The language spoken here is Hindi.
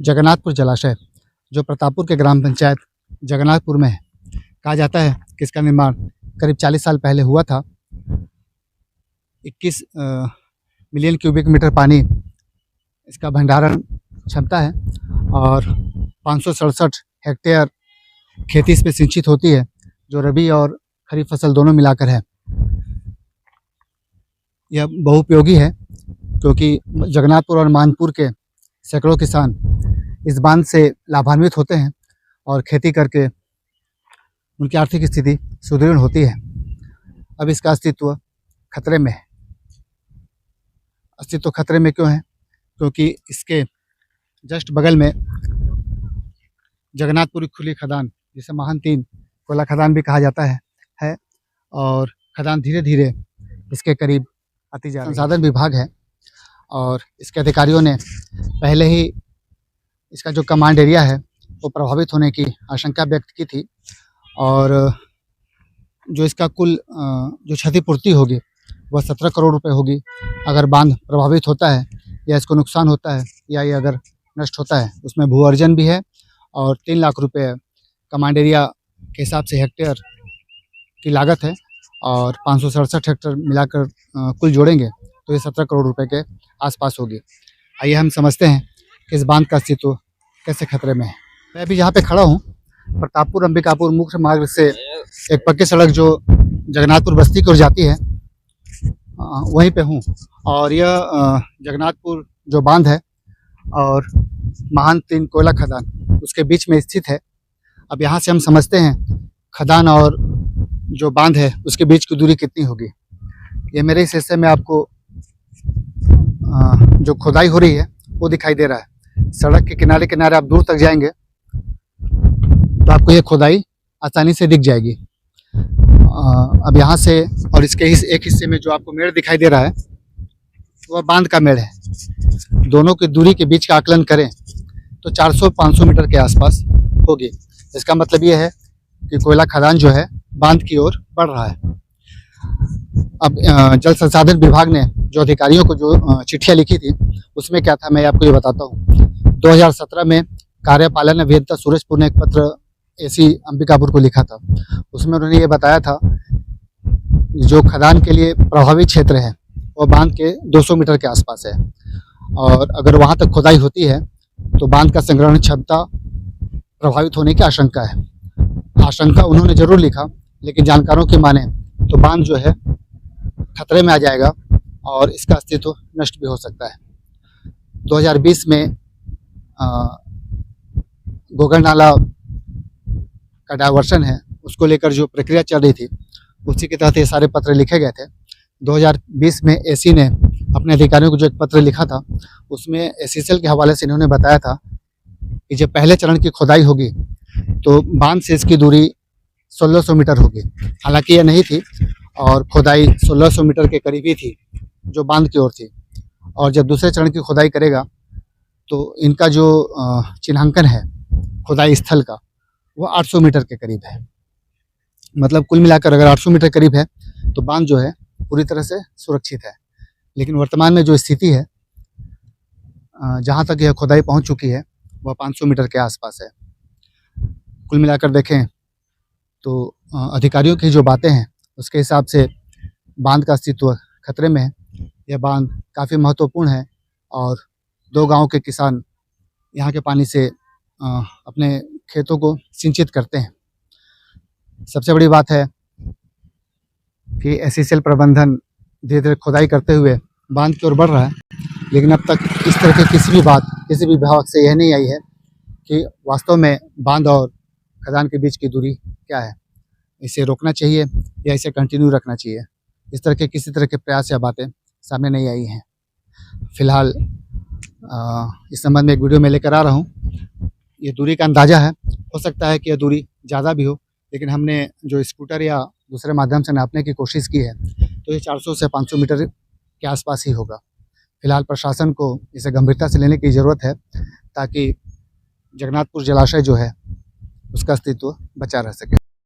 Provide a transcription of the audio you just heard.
जगन्नाथपुर जलाशय जो प्रतापपुर के ग्राम पंचायत जगन्नाथपुर में है। कहा जाता है कि इसका निर्माण करीब 40 साल पहले हुआ था। 21 मिलियन क्यूबिक मीटर पानी इसका भंडारण क्षमता है और 567 हेक्टेयर खेती इस पर सिंचित होती है, जो रबी और खरीफ फसल दोनों मिलाकर है। यह बहुउपयोगी है क्योंकि जगन्नाथपुर और मानपुर के सैकड़ों किसान इस बांध से लाभान्वित होते हैं और खेती करके उनकी आर्थिक स्थिति सुदृढ़ होती है। अब इसका अस्तित्व खतरे में है। अस्तित्व खतरे में क्यों है? क्योंकि इसके जस्ट बगल में जगन्नाथपुरी खुली खदान, जिसे महान 3 कोयला खदान भी कहा जाता है और खदान धीरे धीरे इसके करीब आती जा रही है। संसाधन विभाग है और इसके अधिकारियों ने पहले ही इसका जो कमांड एरिया है वो प्रभावित होने की आशंका व्यक्त की थी और जो इसका कुल जो क्षतिपूर्ति होगी वह 17 करोड़ रुपए होगी। अगर बांध प्रभावित होता है या इसको नुकसान होता है या ये अगर नष्ट होता है, उसमें भू अर्जन भी है और 3 लाख रुपए कमांड एरिया के हिसाब से हेक्टेयर की लागत है और 567 हेक्टेयर मिलाकर कुल जोड़ेंगे तो ये 17 करोड़ रुपए के आसपास होगी। आइए हम समझते हैं कि इस बांध का अस्तित्व कैसे खतरे में है। मैं अभी जहाँ पे खड़ा हूँ प्रतापपुर अंबिकापुर मुख्य मार्ग से एक पक्की सड़क जो जगन्नाथपुर बस्ती की ओर जाती है वहीं पे हूँ और यह जगन्नाथपुर जो बांध है और महान 3 कोयला खदान उसके बीच में स्थित है। अब यहाँ से हम समझते हैं खदान और जो बांध है उसके बीच की दूरी कितनी होगी। ये मेरे इस हिस्से में आपको जो खुदाई हो रही है वो दिखाई दे रहा है। सड़क के किनारे किनारे आप दूर तक जाएंगे तो आपको ये खुदाई आसानी से दिख जाएगी। अब यहाँ से और इसके एक हिस्से में जो आपको मेड़ दिखाई दे रहा है वह बांध का मेड़ है। दोनों की दूरी के बीच का आकलन करें तो 400-500 मीटर के आसपास होगी। इसका मतलब ये है कि कोयला खदान जो है बांध की ओर बढ़ रहा है। अब जल संसाधन विभाग ने जो अधिकारियों को जो चिट्ठियाँ लिखी थी उसमें क्या था, मैं आपको ये बताता हूँ। 2017 में कार्यपालन अभियंता सूरजपुर ने एक पत्र एसी अंबिकापुर को लिखा था। उसमें उन्होंने ये बताया था जो खदान के लिए प्रभावित क्षेत्र है वो बांध के 200 मीटर के आसपास है और अगर वहाँ तक खुदाई होती है तो बांध का संग्रहण क्षमता प्रभावित होने की आशंका है। आशंका उन्होंने जरूर लिखा, लेकिन जानकारों की माने तो बांध जो है खतरे में आ जाएगा और इसका अस्तित्व नष्ट भी हो सकता है। 2020 में गोगर नाला का डायवर्सन है उसको लेकर जो प्रक्रिया चल रही थी उसी के तहत ये सारे पत्र लिखे गए थे। 2020 में एसी ने अपने अधिकारियों को जो एक पत्र लिखा था उसमें एससीएल के हवाले से इन्होंने बताया था कि जब पहले चरण की खुदाई होगी तो बांध से इसकी दूरी 1600 मीटर होगी। हालांकि यह नहीं थी और खुदाई 1600 मीटर के करीब ही थी जो बांध की ओर थी, और जब दूसरे चरण की खुदाई करेगा तो इनका जो चिन्हांकन है खुदाई स्थल का वो 800 मीटर के करीब है। मतलब कुल मिलाकर अगर 800 मीटर करीब है तो बांध जो है पूरी तरह से सुरक्षित है। लेकिन वर्तमान में जो स्थिति है जहाँ तक यह खुदाई पहुँच चुकी है वह 500 मीटर के आसपास है। कुल मिलाकर देखें तो अधिकारियों की जो बातें हैं उसके हिसाब से बांध का अस्तित्व खतरे में है। यह बांध काफ़ी महत्वपूर्ण है और 2 गांव के किसान यहाँ के पानी से अपने खेतों को सिंचित करते हैं। सबसे बड़ी बात है कि एससीएल प्रबंधन धीरे धीरे खुदाई करते हुए बांध की ओर बढ़ रहा है, लेकिन अब तक इस तरह की किसी भी विभाग से यह नहीं आई है कि वास्तव में बांध और खदान के बीच की दूरी क्या है। इसे रोकना चाहिए या इसे कंटिन्यू रखना चाहिए, इस तरह के किसी तरह के प्रयास या बातें सामने नहीं आई हैं। फिलहाल इस संबंध में एक वीडियो मैं लेकर आ रहा हूँ। ये दूरी का अंदाज़ा है, हो सकता है कि यह दूरी ज़्यादा भी हो, लेकिन हमने जो स्कूटर या दूसरे माध्यम से नापने की कोशिश की है तो ये 400 से 500 मीटर के आसपास ही होगा। फिलहाल प्रशासन को इसे गंभीरता से लेने की ज़रूरत है ताकि जगन्नाथपुर जलाशय जो है उसका अस्तित्व बचा रह सके।